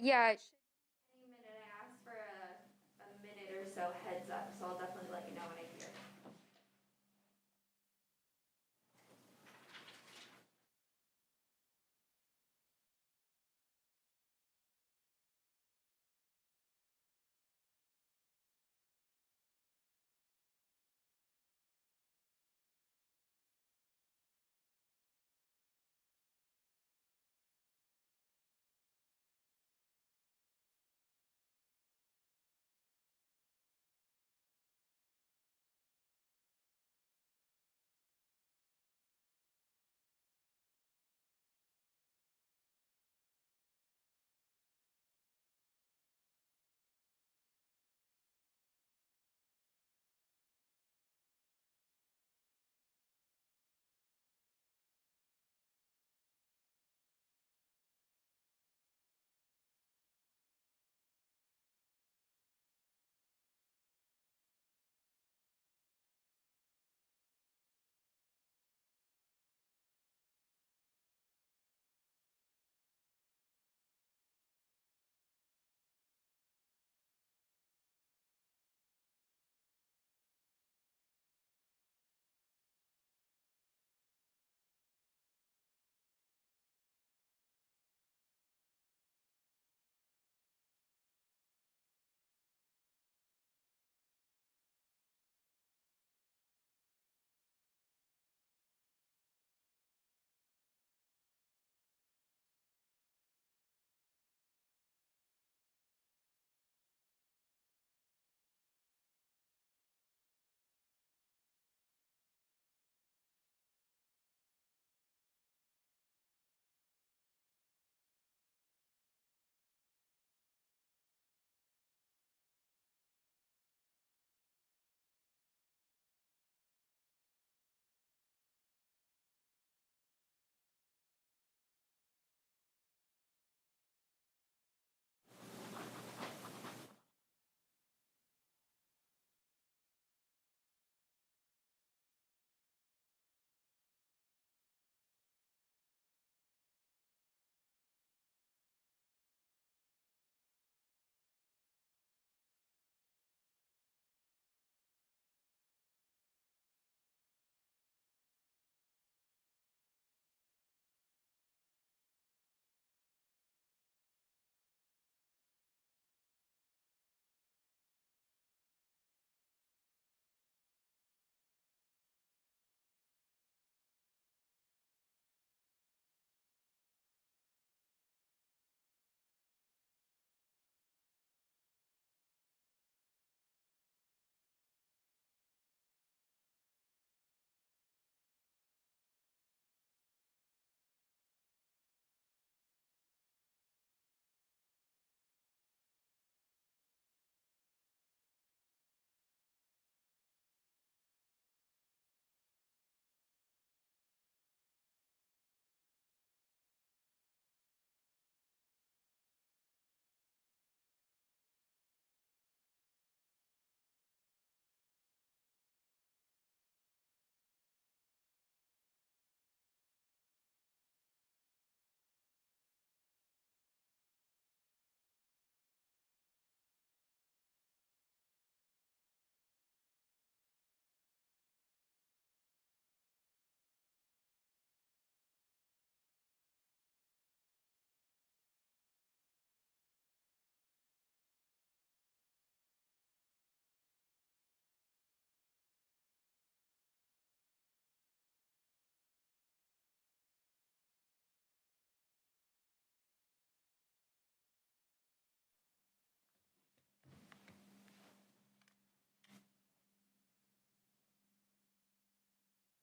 Yeah, it should be any minute. I asked for a minute or so heads up, so I'll definitely let you know when I hear.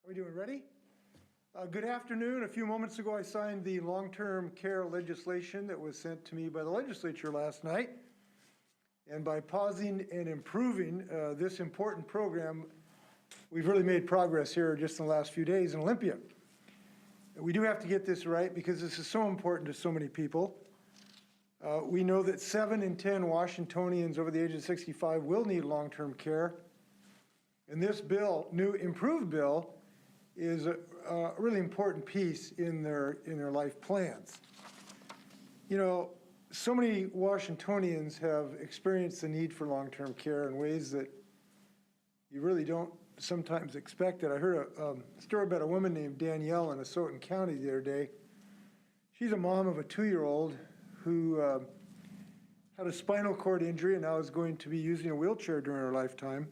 How are we doing? Ready? Good afternoon. A few moments ago, I signed the long-term care legislation that was sent to me by the legislature last night. And by pausing and improving this important program, we've really made progress here just in the last few days in Olympia. We do have to get this right because this is so important to so many people. We know that 7 in 10 Washingtonians over the age of 65 will need long-term care. And this bill, new improved bill, is a really important piece in their life plans. You know, so many Washingtonians have experienced the need for long-term care in ways that you really don't sometimes expect it. I heard a story about a woman named Danielle in Asotin County the other day. She's a mom of a 2-year-old who had a spinal cord injury and now is going to be using a wheelchair during her lifetime.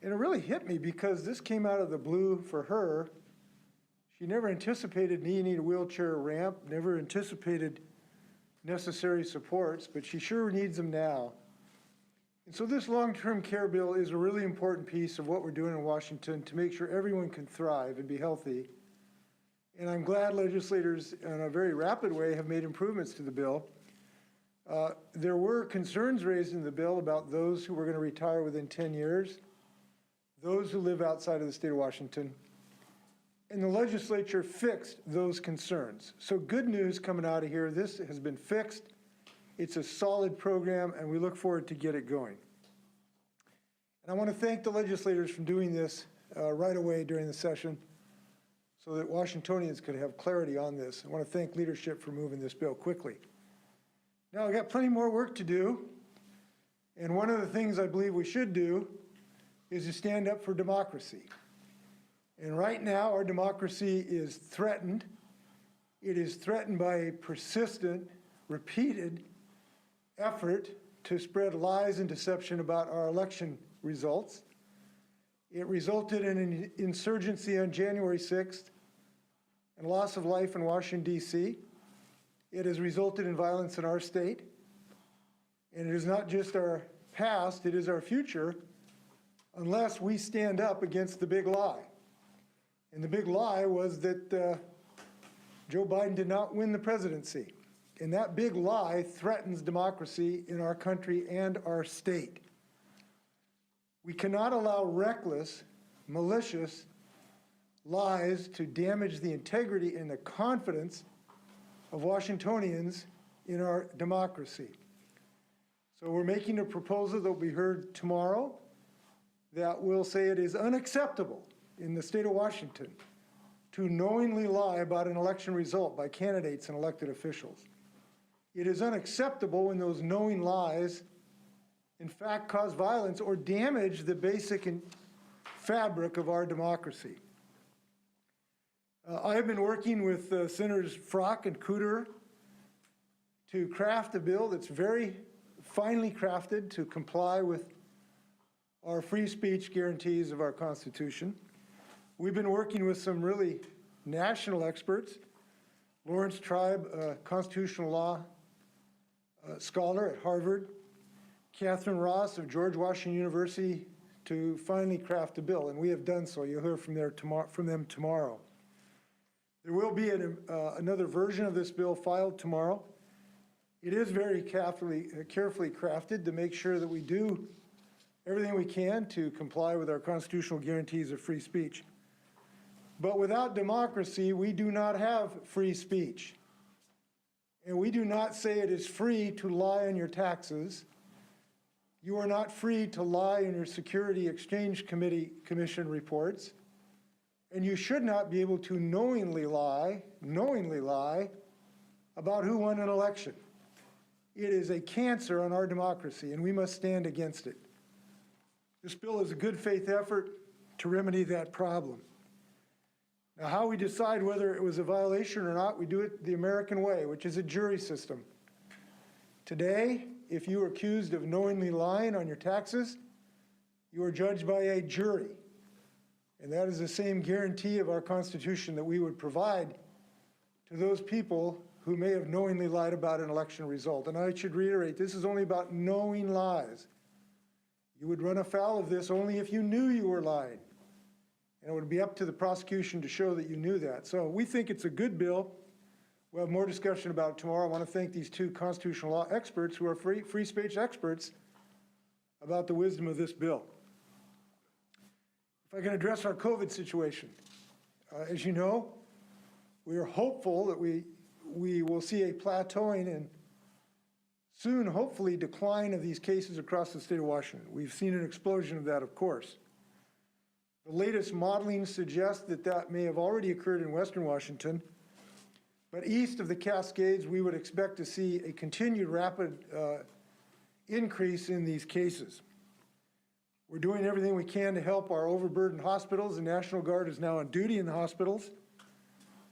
And it really hit me because this came out of the blue for her. She never anticipated needing a wheelchair ramp, never anticipated necessary supports, but she sure needs them now. And so this long-term care bill is a really important piece of what we're doing in Washington to make sure everyone can thrive and be healthy. And I'm glad legislators, in a very rapid way, have made improvements to the bill. There were concerns raised in the bill about those who were going to retire within 10 years, those who live outside of the state of Washington. And the legislature fixed those concerns. So good news coming out of here. This has been fixed. It's a solid program, and we look forward to get it going. And I want to thank the legislators for doing this right away during the session so that Washingtonians could have clarity on this. I want to thank leadership for moving this bill quickly. Now, I've got plenty more work to do, and one of the things I believe we should do is to stand up for democracy. And right now, our democracy is threatened. It is threatened by a persistent, repeated effort to spread lies and deception about our election results. It resulted in an insurgency on January 6th and loss of life in Washington, D.C. It has resulted in violence in our state. And it is not just our past, it is our future, unless we stand up against the big lie. And the big lie was that Joe Biden did not win the presidency. And that big lie threatens democracy in our country and our state. We cannot allow reckless, malicious lies to damage the integrity and the confidence of Washingtonians in our democracy. So we're making a proposal that will be heard tomorrow that will say it is unacceptable in the state of Washington to knowingly lie about an election result by candidates and elected officials. It is unacceptable when those knowing lies in fact cause violence or damage the basic fabric of our democracy. I have been working with Senators Frock and Cooter to craft a bill that's very finely crafted to comply with our free speech guarantees of our Constitution. We've been working with some really national experts, Lawrence Tribe, a constitutional law scholar at Harvard, Catherine Ross of George Washington University, to finally craft a bill, and we have done so. You'll hear from them tomorrow. There will be another version of this bill filed tomorrow. It is very carefully crafted to make sure that we do everything we can to comply with our constitutional guarantees of free speech. But without democracy, we do not have free speech. And we do not say it is free to lie on your taxes. You are not free to lie in your Security Exchange Commission reports. And you should not be able to knowingly lie about who won an election. It is a cancer on our democracy, and we must stand against it. This bill is a good faith effort to remedy that problem. Now, how we decide whether it was a violation or not, we do it the American way, which is a jury system. Today, if you are accused of knowingly lying on your taxes, you are judged by a jury. And that is the same guarantee of our Constitution that we would provide to those people who may have knowingly lied about an election result. And I should reiterate, this is only about knowing lies. You would run afoul of this only if you knew you were lying. And it would be up to the prosecution to show that you knew that. So we think it's a good bill. We'll have more discussion about it tomorrow. I want to thank these two constitutional law experts who are free speech experts about the wisdom of this bill. If I can address our COVID situation. As you know, we are hopeful that we will see a plateauing and soon, hopefully, decline of these cases across the state of Washington. We've seen an explosion of that, of course. The latest modeling suggests that that may have already occurred in Western Washington. But east of the Cascades, we would expect to see a continued rapid increase in these cases. We're doing everything we can to help our overburdened hospitals. The National Guard is now on duty in the hospitals,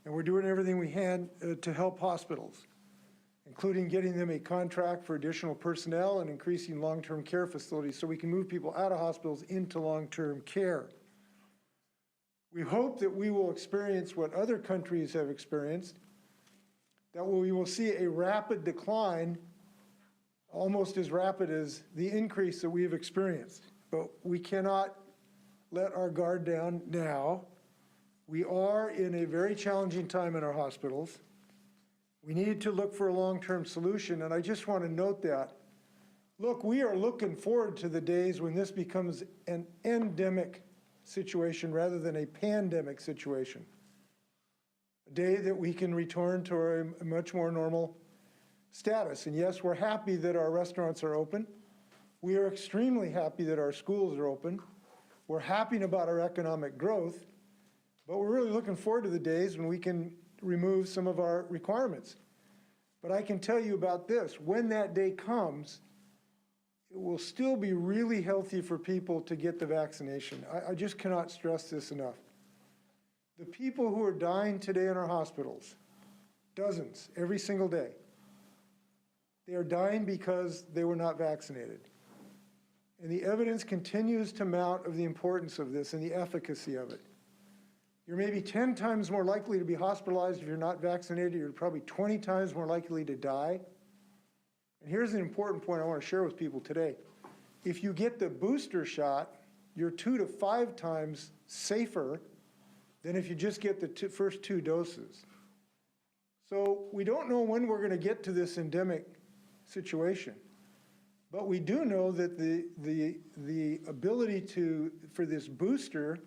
and we're doing everything we can to help hospitals, including getting them a contract for additional personnel and increasing long-term care facilities so we can move people out of hospitals into long-term care. We hope that we will experience what other countries have experienced, that we will see a rapid decline, almost as rapid as the increase that we have experienced. But we cannot let our guard down now. We are in a very challenging time in our hospitals. We need to look for a long-term solution, and I just want to note that. Look, we are looking forward to the days when this becomes an endemic situation rather than a pandemic situation. A day that we can return to a much more normal status. And yes, we're happy that our restaurants are open. We are extremely happy that our schools are open. We're happy about our economic growth, but we're really looking forward to the days when we can remove some of our requirements. But I can tell you about this, when that day comes, it will still be really healthy for people to get the vaccination. I just cannot stress this enough. The people who are dying today in our hospitals, dozens, every single day, they are dying because they were not vaccinated. And the evidence continues to mount of the importance of this and the efficacy of it. You're maybe 10 times more likely to be hospitalized if you're not vaccinated. You're probably 20 times more likely to die. And here's an important point I want to share with people today. If you get the booster shot, you're 2 to 5 times safer than if you just get the first 2 doses. So we don't know when we're going to get to this endemic situation. But we do know that the ability for this booster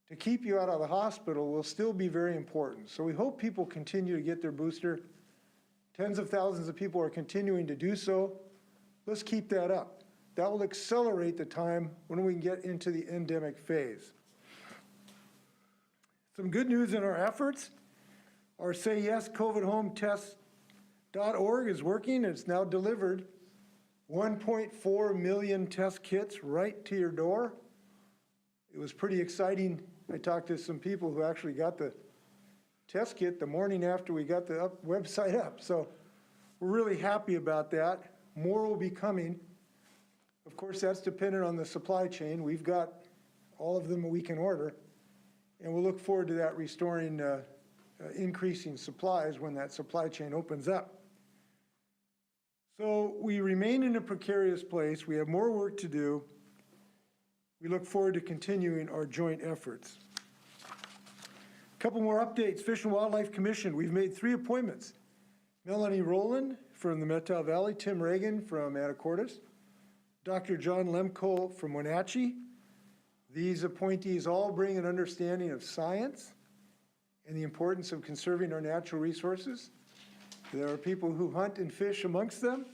to keep you out of the hospital will still be very important. So we hope people continue to get their booster. Tens of thousands of people are continuing to do so. Let's keep that up. That will accelerate the time when we can get into the endemic phase. Some good news in our efforts. Our Say Yes COVID Home Test.org is working. It's now delivered 1.4 million test kits right to your door. It was pretty exciting. I talked to some people who actually got the test kit the morning after we got the website up. So we're really happy about that. More will be coming. Of course, that's dependent on the supply chain. We've got all of them we can order, and we'll look forward to that restoring, increasing supplies when that supply chain opens up. So we remain in a precarious place. We have more work to do. We look forward to continuing our joint efforts. A couple more updates. Fish and Wildlife Commission, we've made 3 appointments. Melanie Rowland from the Methow Valley, Tim Reagan from Anacortes, Dr. John Lemko from Wenatchee. These appointees all bring an understanding of science and the importance of conserving our natural resources. There are people who hunt and fish amongst them,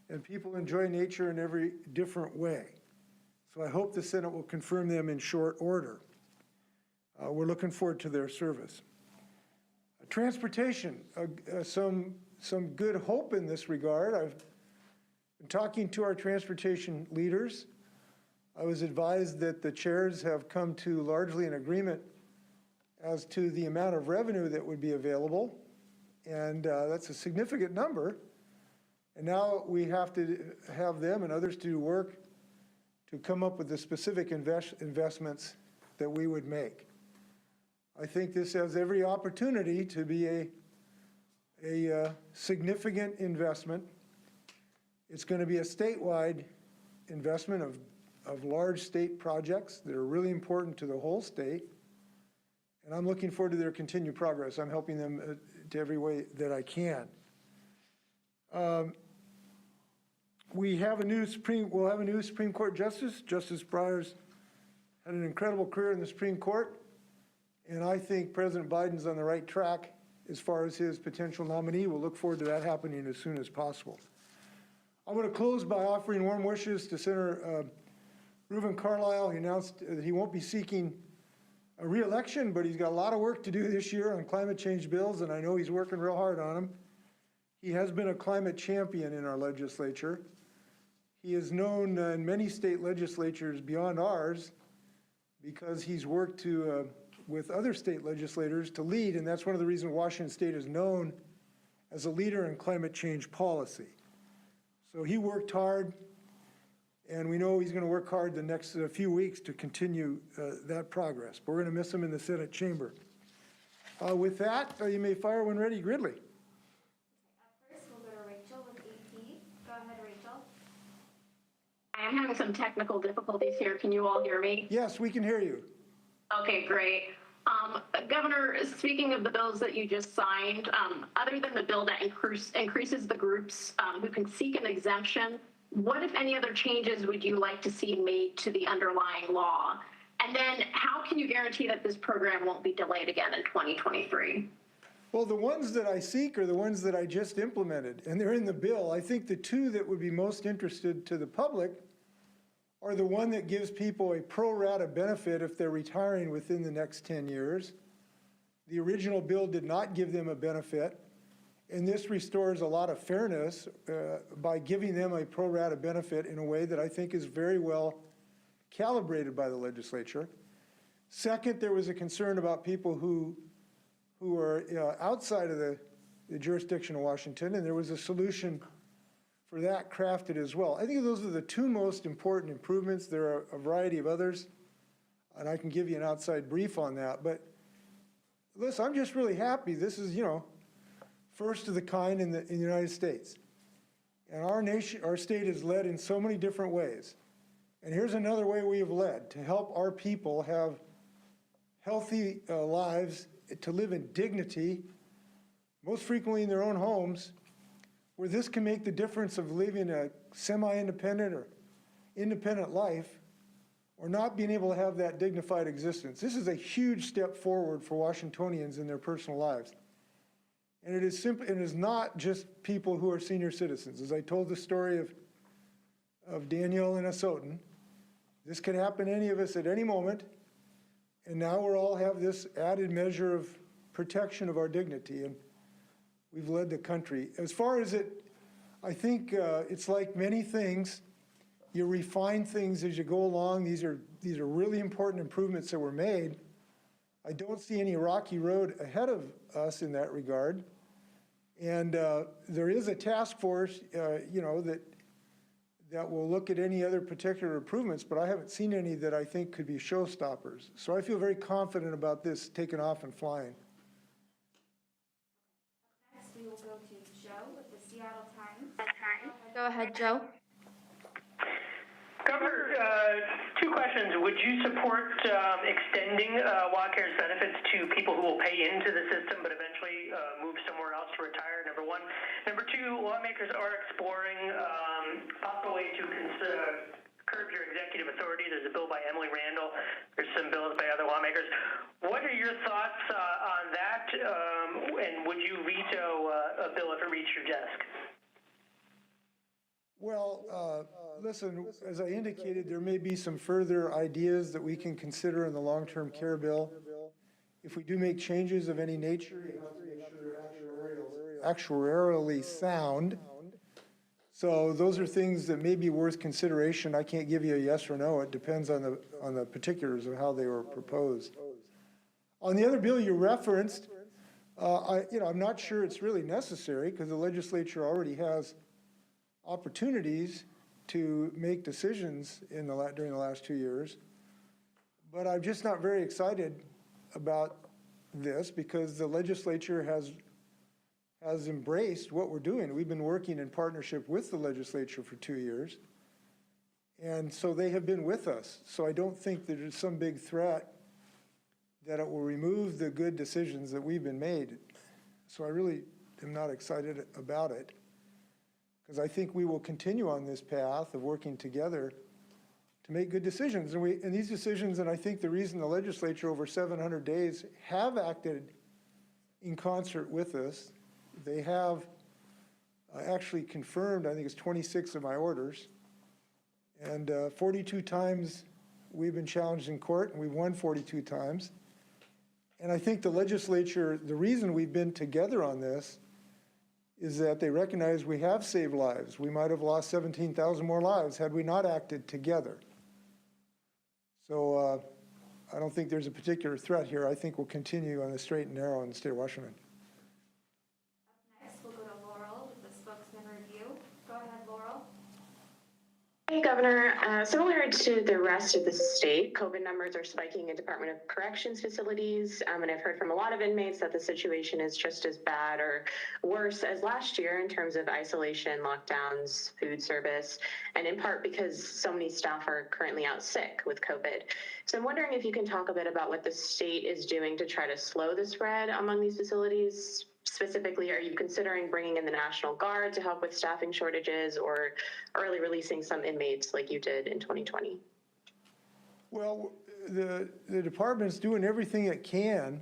and people enjoy nature in every different way. So I hope the Senate will confirm them in short order. We're looking forward to their service. Transportation, some good hope in this regard. I've been talking to our transportation leaders. I was advised that the chairs have come to largely an agreement as to the amount of revenue that would be available. And that's a significant number. And now we have to have them and others do work to come up with the specific investments that we would make. I think this has every opportunity to be a significant investment. It's going to be a statewide investment of large state projects that are really important to the whole state. And I'm looking forward to their continued progress. I'm helping them to every way that I can. We'll have a new Supreme Court justice. Justice Breyer's had an incredible career in the Supreme Court, and I think President Biden's on the right track as far as his potential nominee. We'll look forward to that happening as soon as possible. I'm going to close by offering warm wishes to Senator Reuven Carlisle. He announced that he won't be seeking a re-election, but he's got a lot of work to do this year on climate change bills, and I know he's working real hard on them. He has been a climate champion in our legislature. He is known in many state legislatures beyond ours because he's worked with other state legislators to lead, and that's one of the reasons Washington State is known as a leader in climate change policy. So he worked hard, and we know he's going to work hard the next few weeks to continue that progress. But we're going to miss him in the Senate chamber. With that, you may fire when ready, Gridley. Up first, we'll go to Rachel with AP. Go ahead, Rachel. I am having some technical difficulties here. Can you all hear me? Yes, we can hear you. Okay, great. Governor, speaking of the bills that you just signed, other than the bill that increases the groups who can seek an exemption, what, if any, other changes would you like to see made to the underlying law? And then how can you guarantee that this program won't be delayed again in 2023? Well, the ones that I seek are the ones that I just implemented, and they're in the bill. I think the two that would be most interested to the public are the one that gives people a pro rata benefit if they're retiring within the next 10 years. The original bill did not give them a benefit, and this restores a lot of fairness by giving them a pro rata benefit in a way that I think is very well calibrated by the legislature. Second, there was a concern about people who are outside of the jurisdiction of Washington, and there was a solution for that crafted as well. I think those are the two most important improvements. There are a variety of others, and I can give you an outside brief on that. But listen, I'm just really happy. This is, first of the kind in the United States. And our state is led in so many different ways. And here's another way we have led to help our people have healthy lives, to live in dignity, most frequently in their own homes, where this can make the difference of living a semi-independent or independent life or not being able to have that dignified existence. This is a huge step forward for Washingtonians in their personal lives. And it is not just people who are senior citizens. As I told the story of Danielle and Asotin, this could happen to any of us at any moment. And now we all have this added measure of protection of our dignity. And we've led the country. As far as I think it's like many things, you refine things as you go along. These are really important improvements that were made. I don't see any rocky road ahead of us in that regard. And there is a task force, that will look at any other particular improvements, but I haven't seen any that I think could be showstoppers. So I feel very confident about this taking off and flying. Next, we will go to Joe with the Seattle Times. Go ahead, Joe. Governor, two questions. Would you support extending WildCare's benefits to people who will pay into the system but eventually move somewhere else to retire, number one? Number two, lawmakers are exploring possible way to curb your executive authority. There's a bill by Emily Randall. There's some bills by other lawmakers. What are your thoughts on that, and would you veto a bill if it reached your desk? Well, listen, as I indicated, there may be some further ideas that we can consider in the long-term care bill. If we do make changes of any nature, you have to make sure they're actuarially sound. So those are things that may be worth consideration. I can't give you a yes or no. It depends on the particulars of how they were proposed. On the other bill you referenced, I'm not sure it's really necessary because the legislature already has opportunities to make decisions during the last 2 years. But I'm just not very excited about this because the legislature has embraced what we're doing. We've been working in partnership with the legislature for 2 years. And so they have been with us. So I don't think that there's some big threat that it will remove the good decisions that we've been made. So I really am not excited about it because I think we will continue on this path of working together to make good decisions. And these decisions, and I think the reason the legislature over 700 days have acted in concert with us, they have actually confirmed, I think it's 26 of my orders, and 42 times we've been challenged in court, and we've won 42 times. And I think the legislature, the reason we've been together on this is that they recognize we have saved lives. We might have lost 17,000 more lives had we not acted together. So I don't think there's a particular threat here. I think we'll continue on the straight and narrow in the state of Washington. Up next, we'll go to Laurel with the spokesman review. Go ahead, Laurel. Hey, Governor. Similar to the rest of the state, COVID numbers are spiking in Department of Corrections facilities, and I've heard from a lot of inmates that the situation is just as bad or worse as last year in terms of isolation, lockdowns, food service, and in part because so many staff are currently out sick with COVID. So I'm wondering if you can talk a bit about what the state is doing to try to slow the spread among these facilities. Specifically, are you considering bringing in the National Guard to help with staffing shortages or early releasing some inmates like you did in 2020? Well, the department's doing everything it can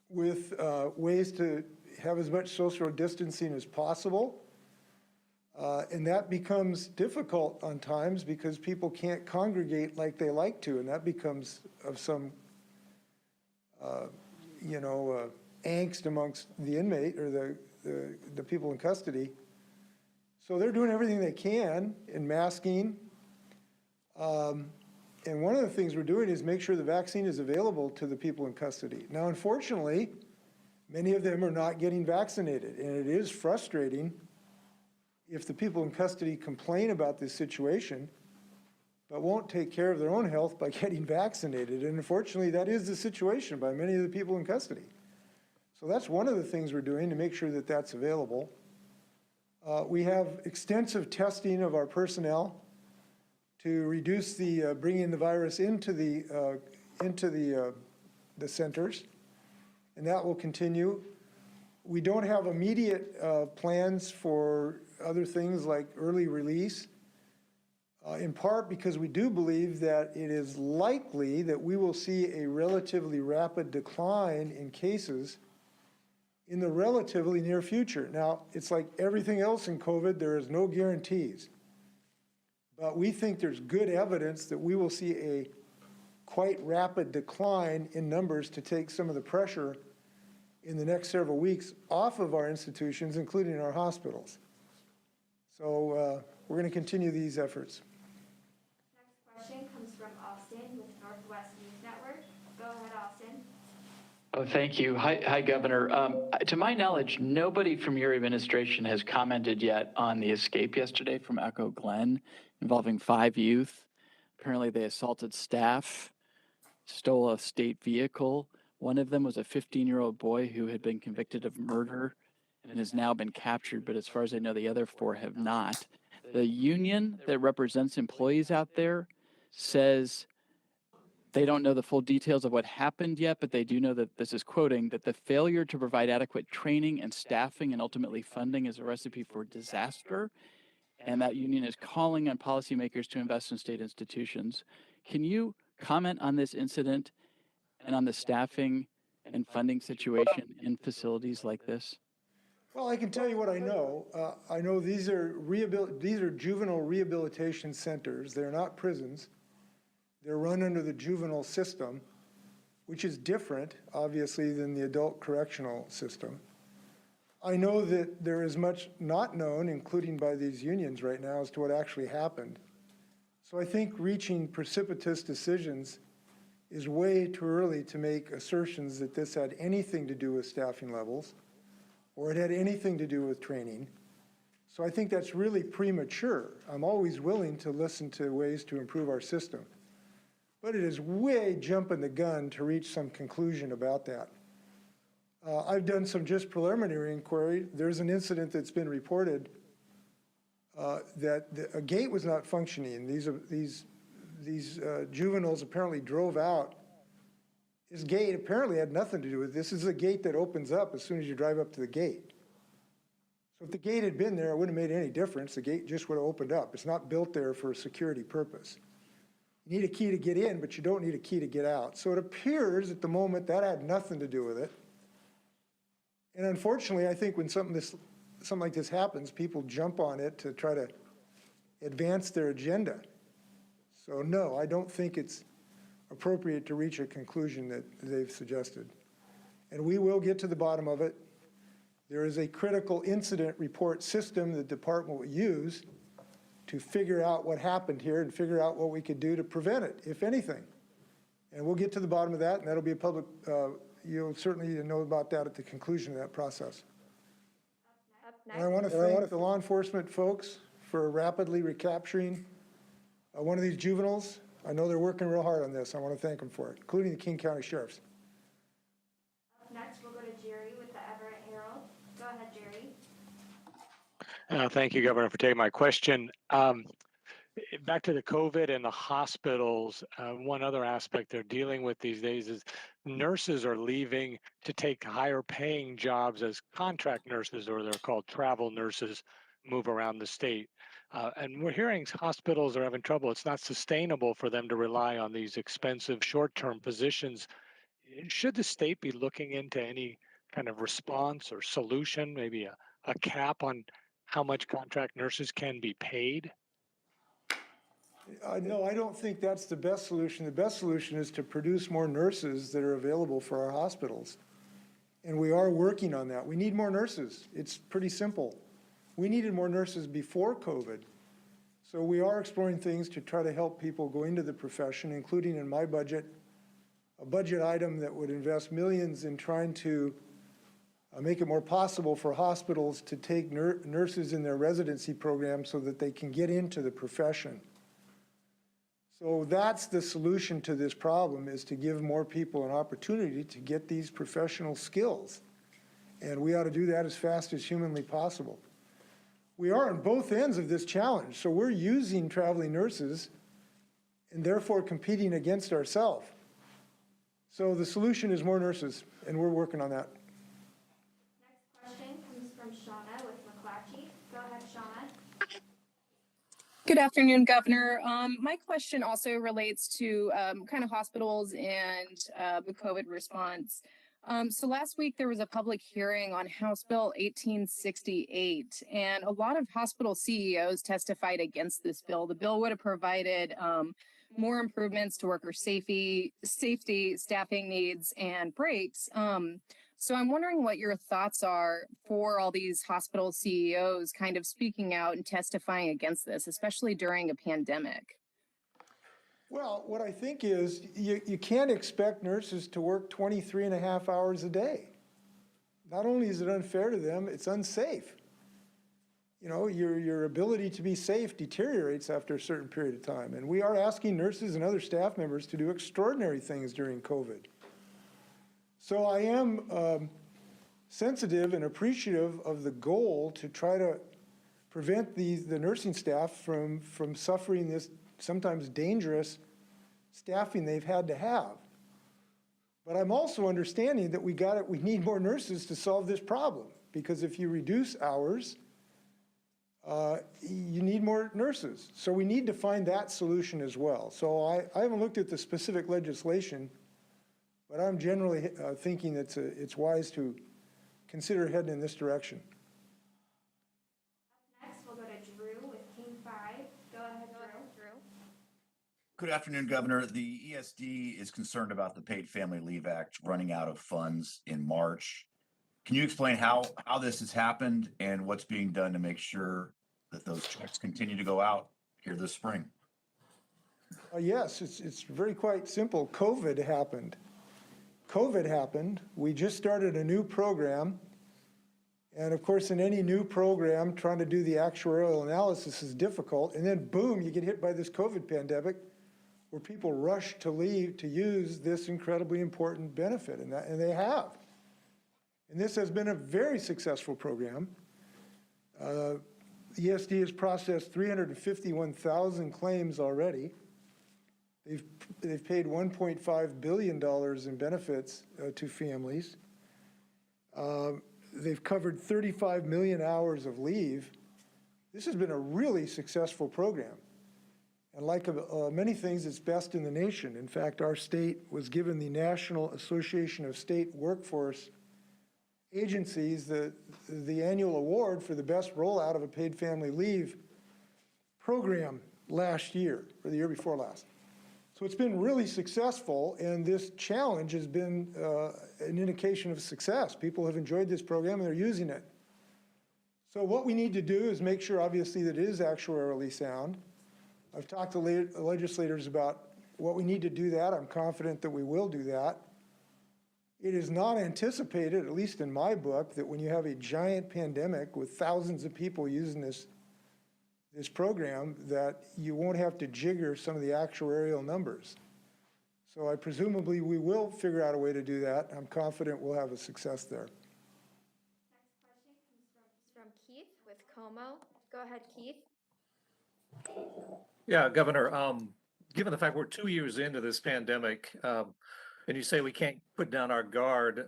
with ways to have as much social distancing as possible. And that becomes difficult on times because people can't congregate like they like to, and that becomes of some, angst amongst the inmate or the people in custody. So they're doing everything they can in masking. And one of the things we're doing is make sure the vaccine is available to the people in custody. Now, unfortunately, many of them are not getting vaccinated, and it is frustrating if the people in custody complain about this situation, but won't take care of their own health by getting vaccinated. And unfortunately, that is the situation by many of the people in custody. So that's one of the things we're doing to make sure that that's available. We have extensive testing of our personnel to reduce the bringing the virus into the centers, and that will continue. We don't have immediate plans for other things like early release, in part because we do believe that it is likely that we will see a relatively rapid decline in cases in the relatively near future. Now, it's like everything else in COVID, there is no guarantees. But we think there's good evidence that we will see a quite rapid decline in numbers to take some of the pressure in the next several weeks off of our institutions, including our hospitals. So we're going to continue these efforts. Next question comes from Austin with Northwest News Network. Go ahead, Austin. Oh, thank you. Hi, Governor. To my knowledge, nobody from your administration has commented yet on the escape yesterday from Echo Glen involving 5 youth. Apparently they assaulted staff, stole a state vehicle. One of them was a 15-year-old boy who had been convicted of murder and has now been captured, but as far as I know, the other 4 have not. The union that represents employees out there says they don't know the full details of what happened yet, but they do know that, this is quoting, that the failure to provide adequate training and staffing and ultimately funding is a recipe for disaster. And that union is calling on policymakers to invest in state institutions. Can you comment on this incident and on the staffing and funding situation in facilities like this? Well, I can tell you what I know. I know these are juvenile rehabilitation centers. They're not prisons. They're run under the juvenile system, which is different, obviously, than the adult correctional system. I know that there is much not known, including by these unions right now, as to what actually happened. So I think reaching precipitous decisions is way too early to make assertions that this had anything to do with staffing levels or it had anything to do with training. So I think that's really premature. I'm always willing to listen to ways to improve our system. But it is way jumping the gun to reach some conclusion about that. I've done some just preliminary inquiry. There's an incident that's been reported that a gate was not functioning. These juveniles apparently drove out. This gate apparently had nothing to do with it. This is a gate that opens up as soon as you drive up to the gate. So if the gate had been there, it wouldn't have made any difference. The gate just would have opened up. It's not built there for a security purpose. You need a key to get in, but you don't need a key to get out. So it appears at the moment that had nothing to do with it. And unfortunately, I think when something like this happens, people jump on it to try to advance their agenda. So no, I don't think it's appropriate to reach a conclusion that they've suggested. And we will get to the bottom of it. There is a critical incident report system the department will use to figure out what happened here and figure out what we could do to prevent it, if anything. And we'll get to the bottom of that, and that'll be a public, you'll certainly know about that at the conclusion of that process. Up And I want to thank the law enforcement folks for rapidly recapturing one of these juveniles. I know they're working real hard on this. I want to thank them for it, including the King County Sheriffs. Up next, we'll go to Jerry with the Everett Herald. Go ahead, Jerry. Thank you, Governor, for taking my question. Back to the COVID and the hospitals, one other aspect they're dealing with these days is nurses are leaving to take higher paying jobs as contract nurses, or they're called travel nurses, move around the state. And we're hearing hospitals are having trouble. It's not sustainable for them to rely on these expensive short-term positions. Should the state be looking into any kind of response or solution, maybe a cap on how much contract nurses can be paid? No, I don't think that's the best solution. The best solution is to produce more nurses that are available for our hospitals. And we are working on that. We need more nurses. It's pretty simple. We needed more nurses before COVID. So we are exploring things to try to help people go into the profession, including in my budget, a budget item that would invest millions in trying to make it more possible for hospitals to take nurses in their residency program so that they can get into the profession. So that's the solution to this problem, is to give more people an opportunity to get these professional skills. And we ought to do that as fast as humanly possible. We are on both ends of this challenge. So we're using traveling nurses and therefore competing against ourselves. So the solution is more nurses, and we're working on that. Next question comes from Shauna with McClatchy. Go ahead, Shauna. Good afternoon, Governor. My question also relates to kind of hospitals and the COVID response. So last week there was a public hearing on House Bill 1868, and a lot of hospital CEOs testified against this bill. The bill would have provided more improvements to worker safety, staffing needs, and breaks. So I'm wondering what your thoughts are for all these hospital CEOs kind of speaking out and testifying against this, especially during a pandemic. Well, what I think is you can't expect nurses to work 23 and a half hours a day. Not only is it unfair to them, it's unsafe. You know, your ability to be safe deteriorates after a certain period of time. And we are asking nurses and other staff members to do extraordinary things during COVID. So I am sensitive and appreciative of the goal to try to prevent the nursing staff from suffering this sometimes dangerous staffing they've had to have. But I'm also understanding that we need more nurses to solve this problem, because if you reduce hours, you need more nurses. So we need to find that solution as well. So I haven't looked at the specific legislation, but I'm generally thinking it's wise to consider heading in this direction. Up next, we'll go to Drew with King 5. Go ahead, Drew. Good afternoon, Governor. The ESD is concerned about the Paid Family Leave Act running out of funds in March. Can you explain how this has happened and what's being done to make sure that those checks continue to go out here this spring? Yes, it's very quite simple. COVID happened. We just started a new program. And of course, in any new program, trying to do the actuarial analysis is difficult. And then boom, you get hit by this COVID pandemic where people rush to leave to use this incredibly important benefit. And they have. And this has been a very successful program. ESD has processed 351,000 claims already. They've paid $1.5 billion in benefits to families. They've covered 35 million hours of leave. This has been a really successful program. And like many things, it's best in the nation. In fact, our state was given the National Association of State Workforce Agencies the annual award for the best rollout of a paid family leave program last year, or the year before last. So it's been really successful, and this challenge has been an indication of success. People have enjoyed this program and they're using it. So what we need to do is make sure, obviously, that it is actuarially sound. I've talked to legislators about what we need to do that. I'm confident that we will do that. It is not anticipated, at least in my book, that when you have a giant pandemic with thousands of people using this program, that you won't have to jigger some of the actuarial numbers. So I presumably we will figure out a way to do that. I'm confident we'll have a success there. Next question comes from Keith with Como. Go ahead, Keith. Yeah, Governor, given the fact we're 2 years into this pandemic, and you say we can't put down our guard,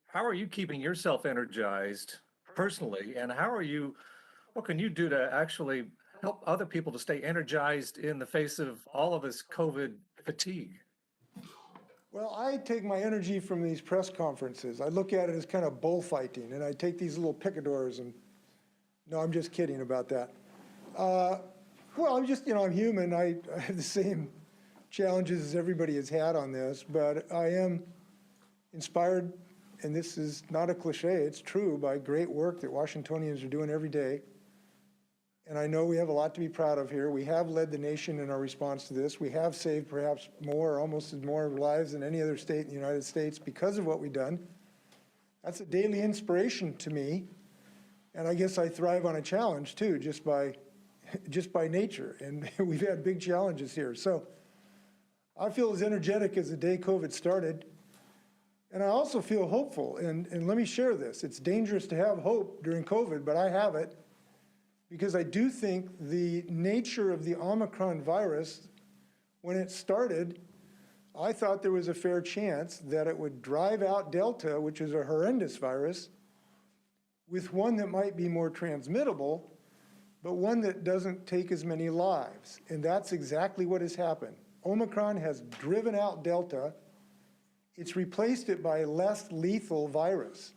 how are you keeping yourself energized personally, and what can you do to actually help other people to stay energized in the face of all of this COVID fatigue? Well, I take my energy from these press conferences. I look at it as kind of bullfighting, and I take these little picadors and, no, I'm just kidding about that. Well, I'm human. I have the same challenges as everybody has had on this, but I am inspired, and this is not a cliche, it's true, by great work that Washingtonians are doing every day. And I know we have a lot to be proud of here. We have led the nation in our response to this. We have saved perhaps more, almost as more lives than any other state in the United States because of what we've done. That's a daily inspiration to me. And I guess I thrive on a challenge too, just by nature. And we've had big challenges here. So I feel as energetic as the day COVID started. And I also feel hopeful. And let me share this. It's dangerous to have hope during COVID, but I have it. Because I do think the nature of the Omicron virus, when it started, I thought there was a fair chance that it would drive out Delta, which is a horrendous virus, with one that might be more transmittable, but one that doesn't take as many lives. And that's exactly what has happened. Omicron has driven out Delta. It's replaced it by a less lethal virus.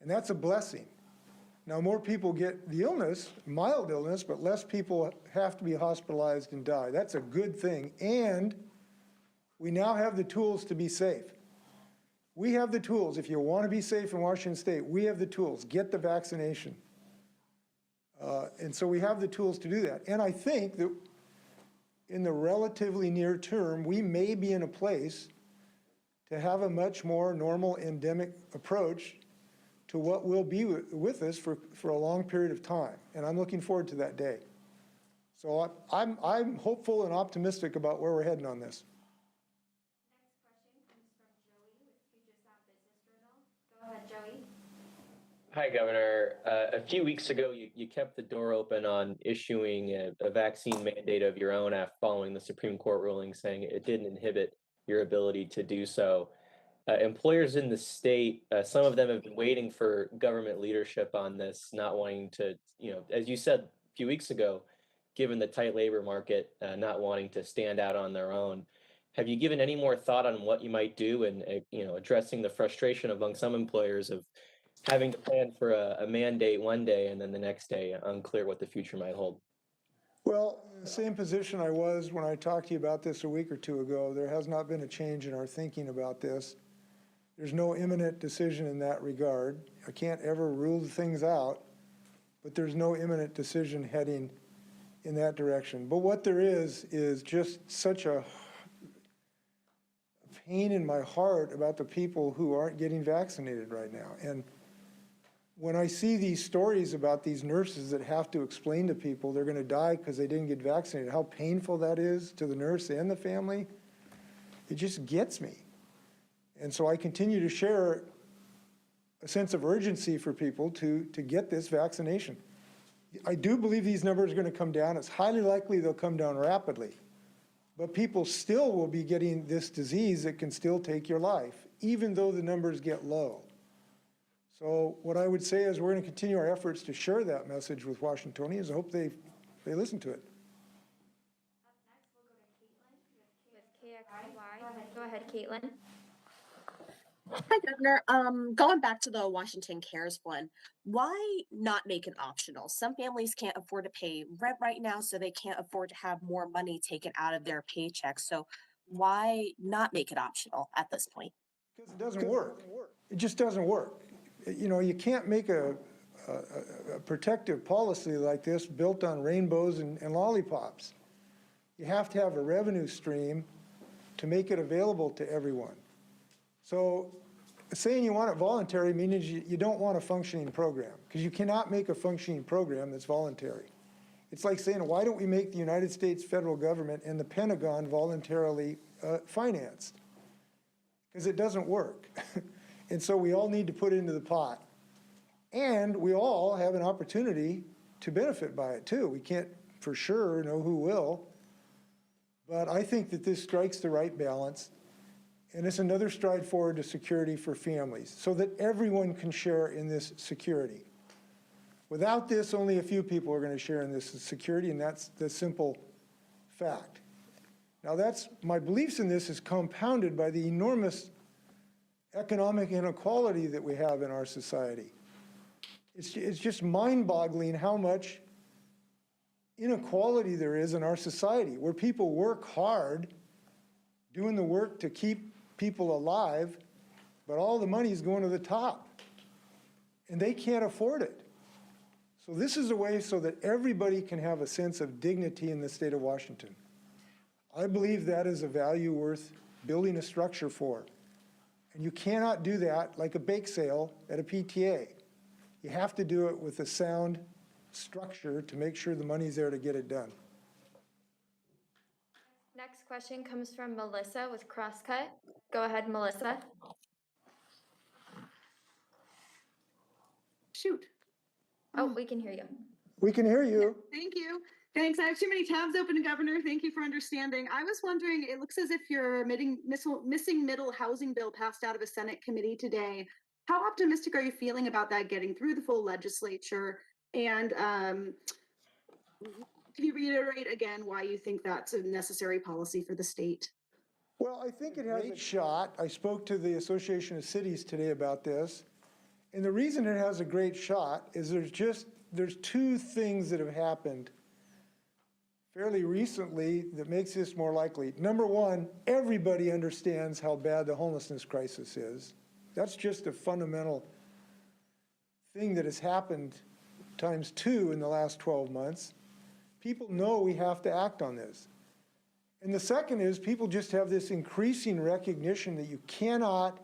And that's a blessing. Now, more people get the illness, mild illness, but less people have to be hospitalized and die. That's a good thing. And we now have the tools to be safe. We have the tools. If you want to be safe in Washington State, we have the tools. Get the vaccination. And so we have the tools to do that. And I think that in the relatively near term, we may be in a place to have a much more normal endemic approach to what will be with us for a long period of time. And I'm looking forward to that day. So I'm hopeful and optimistic about where we're heading on this. Next question comes from Joey with Puget Sound Business Journal. Go ahead, Joey. Hi, Governor. A few weeks ago, you kept the door open on issuing a vaccine mandate of your own after following the Supreme Court ruling saying it didn't inhibit your ability to do so. Employers in the state, some of them have been waiting for government leadership on this, not wanting to, as you said a few weeks ago, given the tight labor market, not wanting to stand out on their own. Have you given any more thought on what you might do in, addressing the frustration among some employers of having to plan for a mandate one day and then the next day unclear what the future might hold? Well, the same position I was when I talked to you about this a week or two ago. There has not been a change in our thinking about this. There's no imminent decision in that regard. I can't ever rule things out, but there's no imminent decision heading in that direction. But what there is just such a pain in my heart about the people who aren't getting vaccinated right now. And when I see these stories about these nurses that have to explain to people they're going to die because they didn't get vaccinated, how painful that is to the nurse and the family, it just gets me. And so I continue to share a sense of urgency for people to get this vaccination. I do believe these numbers are going to come down. It's highly likely they'll come down rapidly. But people still will be getting this disease that can still take your life, even though the numbers get low. So what I would say is we're going to continue our efforts to share that message with Washingtonians. I hope they listen to it. Up next, we'll go to Caitlin with KXY. Go ahead, Caitlin. Hi, Governor. Going back to the Washington Cares one, why not make it optional? Some families can't afford to pay rent right now, so they can't afford to have more money taken out of their paycheck. So why not make it optional at this point? Because it doesn't work. It just doesn't work. You know, you can't make a protective policy like this built on rainbows and lollipops. You have to have a revenue stream to make it available to everyone. So saying you want it voluntary means you don't want a functioning program, because you cannot make a functioning program that's voluntary. It's like saying, why don't we make the United States federal government and the Pentagon voluntarily financed? Because it doesn't work. And so we all need to put into the pot. And we all have an opportunity to benefit by it too. We can't for sure know who will, but I think that this strikes the right balance. And it's another stride forward to security for families so that everyone can share in this security. Without this, only a few people are going to share in this security, and that's the simple fact. Now, my beliefs in this is compounded by the enormous economic inequality that we have in our society. It's just mind-boggling how much inequality there is in our society, where people work hard doing the work to keep people alive, but all the money is going to the top, and they can't afford it. So this is a way so that everybody can have a sense of dignity in the state of Washington. I believe that is a value worth building a structure for. And you cannot do that like a bake sale at a PTA. You have to do it with a sound structure to make sure the money's there to get it done. Next question comes from Melissa with Crosscut. Go ahead, Melissa. Shoot. Oh, we can hear you. We can hear you. Thank you. Thanks. I have too many tabs open, Governor. Thank you for understanding. I was wondering, it looks as if your missing middle housing bill passed out of a Senate committee today. How optimistic are you feeling about that getting through the full legislature? And can you reiterate again why you think that's a necessary policy for the state? Well, I think it has a shot. I spoke to the Association of Cities today about this. And the reason it has a great shot is there's two things that have happened fairly recently that makes this more likely. Number one, everybody understands how bad the homelessness crisis is. That's just a fundamental thing that has happened times two in the last 12 months. People know we have to act on this. And the second is people just have this increasing recognition that you cannot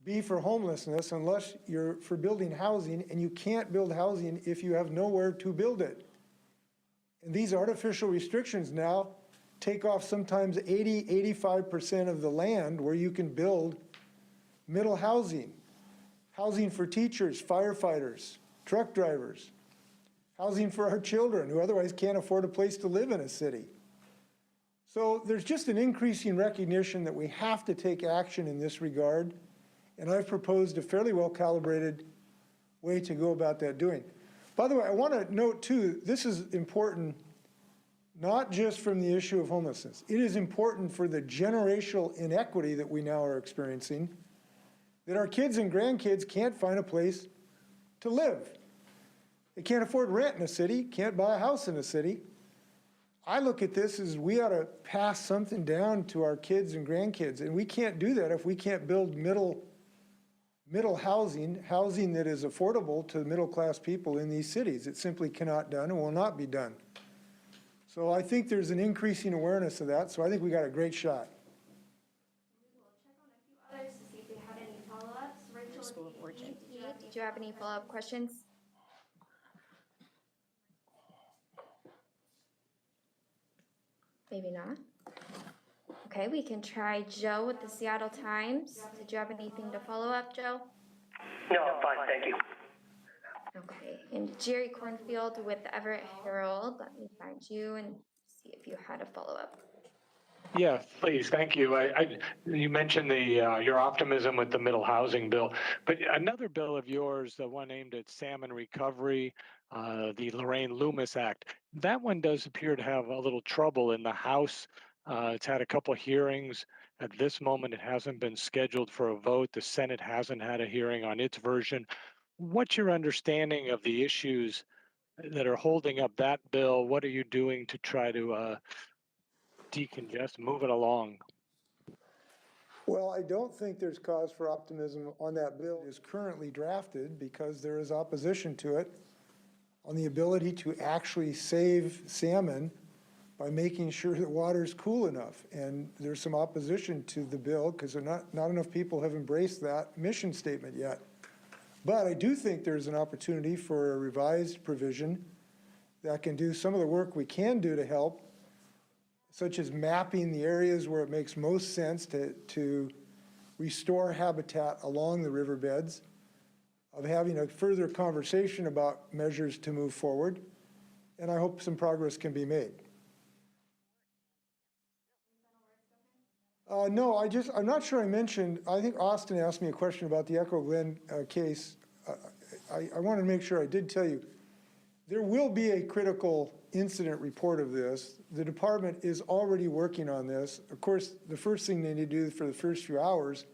be for homelessness unless you're for building housing, and you can't build housing if you have nowhere to build it. And these artificial restrictions now take off sometimes 85% of the land where you can build middle housing, housing for teachers, firefighters, truck drivers, housing for our children who otherwise can't afford a place to live in a city. So there's just an increasing recognition that we have to take action in this regard, and I've proposed a fairly well-calibrated way to go about that doing. By the way, I want to note too, this is important not just from the issue of homelessness. It is important for the generational inequity that we now are experiencing, that our kids and grandkids can't find a place to live. They can't afford rent in a city, can't buy a house in a city. I look at this as we ought to pass something down to our kids and grandkids, and we can't do that if we can't build middle housing that is affordable to middle-class people in these cities. It simply cannot done and will not be done. So I think there's an increasing awareness of that, so I think we got a great shot. We will check on a few others to see if they had any follow-ups. Rachel, did you have any follow-up questions? Maybe not. Okay, we can try Joe with the Seattle Times. Did you have anything to follow up, Joe? No, I'm fine, thank you. Okay, and Jerry Cornfield with the Everett Herald. Let me find you and see if you had a follow-up. Yeah, please, thank you. You mentioned your optimism with the middle housing bill, but another bill of yours, the one aimed at salmon recovery, the Lorraine Loomis Act, that one does appear to have a little trouble in the House. It's had a couple hearings. At this moment, it hasn't been scheduled for a vote. The Senate hasn't had a hearing on its version. What's your understanding of the issues that are holding up that bill? What are you doing to try to decongest, move it along? Well, I don't think there's cause for optimism on that bill. It is currently drafted because there is opposition to it on the ability to actually save salmon by making sure that water is cool enough. And there's some opposition to the bill because not enough people have embraced that mission statement yet. But I do think there's an opportunity for a revised provision that can do some of the work we can do to help, such as mapping the areas where it makes most sense to restore habitat along the riverbeds, of having a further conversation about measures to move forward, and I hope some progress can be made. No, I'm not sure I mentioned, I think Austin asked me a question about the Echo Glen case. I want to make sure I did tell you, there will be a critical incident report of this. The department is already working on this. Of course, the first thing they need to do for the first few hours,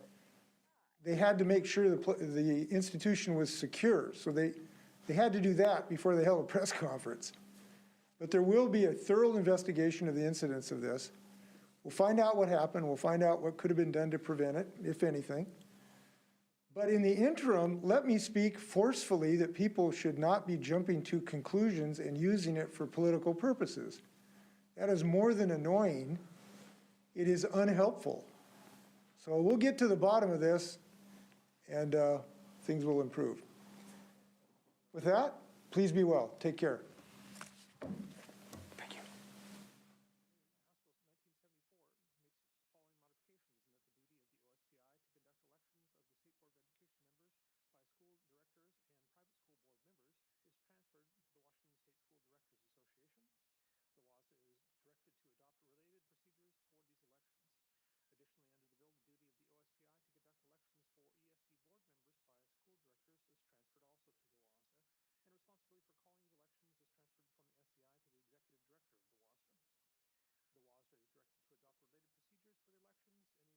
they had to make sure the institution was secure. So they had to do that before they held a press conference. But there will be a thorough investigation of the incidents of this. We'll find out what happened. We'll find out what could have been done to prevent it, if anything. But in the interim, let me speak forcefully that people should not be jumping to conclusions and using it for political purposes. That is more than annoying. It is unhelpful. So we'll get to the bottom of this, and things will improve. With that, please be well. Take care. Thank you.